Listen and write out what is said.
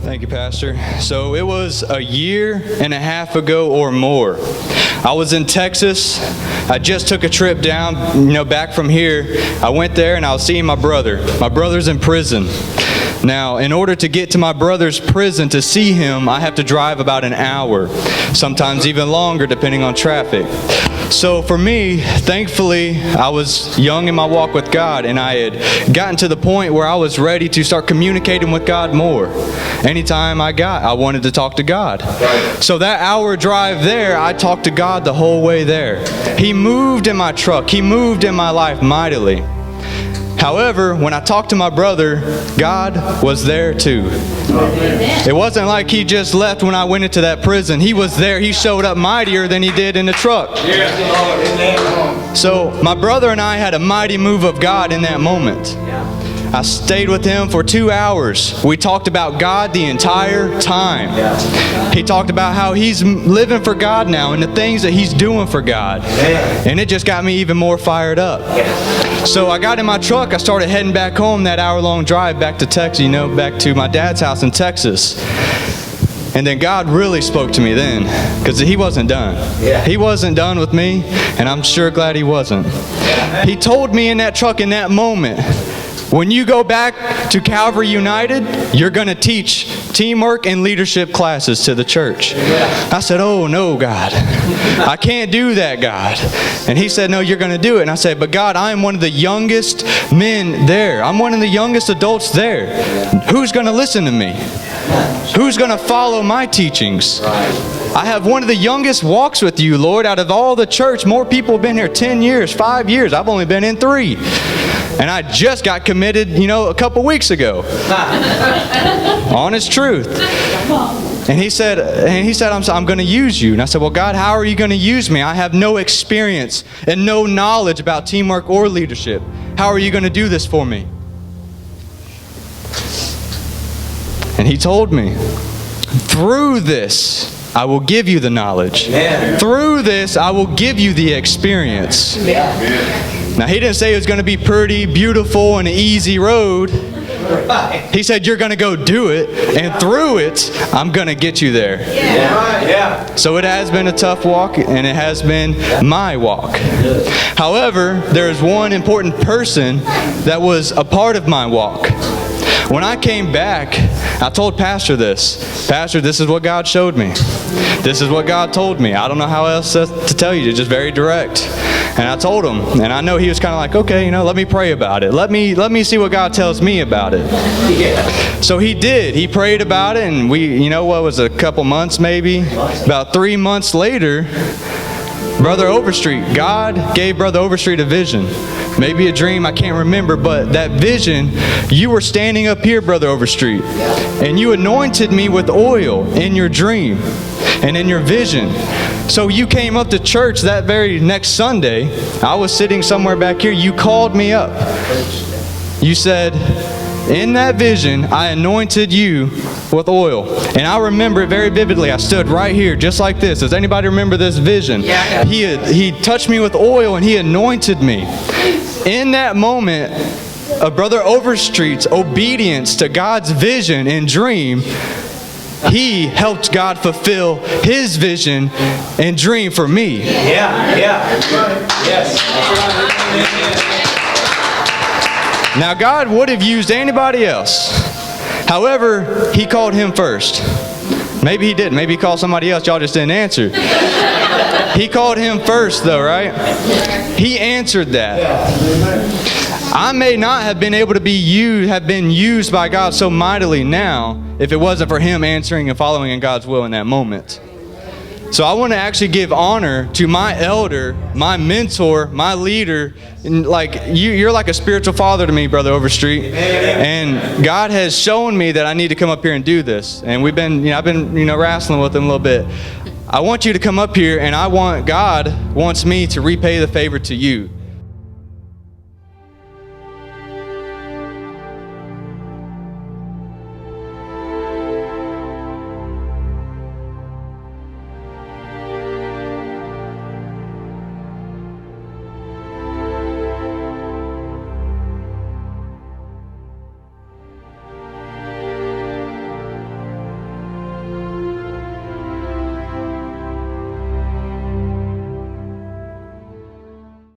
Thank you, Pastor. So it was a year and a half ago or more. I was in Texas. I just took a trip down, back from here. I went there and I was seeing my brother. My brother's in prison. Now, in order to get to my brother's prison to see him, I have to drive about an hour, sometimes even longer depending on traffic. So for me, thankfully, I was young in my walk with God, and I had gotten to the point where I was ready to start communicating with God more. Anytime I wanted to talk to God. So that hour drive there, I talked to God the whole way there. He moved in my truck. He moved in my life mightily. However, when I talked to my brother, God was there too. It wasn't like he just left when I went into that prison. He was there. He showed up mightier than he did in the truck. So my brother and I had a mighty move of God in that moment. I stayed with him for 2 hours. We talked about God the entire time. He talked about how he's living for God now and the things that he's doing for God. And it just got me even more fired up. So I got in my truck. I started heading back home, that hour-long drive back to Texas, back to my dad's house in Texas. And then God really spoke to me then, because he wasn't done. He wasn't done with me, and I'm sure glad he wasn't. He told me in that truck in that moment, when you go back to Calvary United, you're going to teach teamwork and leadership classes to the church. I said, oh no, God. I can't do that, God. And he said, no, you're going to do it. And I said, but God, I am one of the youngest men there. I'm one of the youngest adults there. Who's going to listen to me? Who's going to follow my teachings? I have one of the youngest walks with you, Lord, out of all the church. More people have been here 10 years, 5 years. I've only been in 3. And I just got committed, a couple weeks ago. Honest truth. And he said, I'm going to use you. And I said, well, God, how are you going to use me? I have no experience and no knowledge about teamwork or leadership. How are you going to do this for me? And he told me, through this, I will give you the knowledge. Amen. Through this, I will give you the experience. Yeah. Now, he didn't say it was going to be pretty, beautiful, and an easy road. He said, you're going to go do it, and through it, I'm going to get you there. Yeah. So it has been a tough walk, and it has been my walk. However, there is one important person that was a part of my walk. When I came back, I told Pastor this. Pastor, this is what God showed me. This is what God told me. I don't know how else to tell you. It's just very direct. And I told him, and I know he was kind of like, okay, let me pray about it. Let me see what God tells me about it. Yeah. So he did. He prayed about it, and we, what was it, a couple months maybe? About 3 months later, Brother Overstreet, God gave Brother Overstreet a vision. Maybe a dream, I can't remember, but that vision, you were standing up here, Brother Overstreet, and you anointed me with oil in your dream and in your vision. So you came up to church that very next Sunday. I was sitting somewhere back here. You called me up. You said, in that vision, I anointed you with oil. And I remember it very vividly. I stood right here just like this. Does anybody remember this vision? Yeah. He touched me with oil and he anointed me. In that moment of Brother Overstreet's obedience to God's vision and dream, he helped God fulfill his vision and dream for me. Yeah. Yes. Now, God would have used anybody else. However, he called him first. Maybe he didn't. Maybe he called somebody else. Y'all just didn't answer. He called him first, though, right? He answered that. I may not have been able to have been used by God so mightily now if it wasn't for him answering and following in God's will in that moment. So I want to actually give honor to my elder, my mentor, my leader. And you're like a spiritual father to me, Brother Overstreet. And God has shown me that I need to come up here and do this. And I've been wrestling with him a little bit. I want you to come up here, and God wants me to repay the favor to you.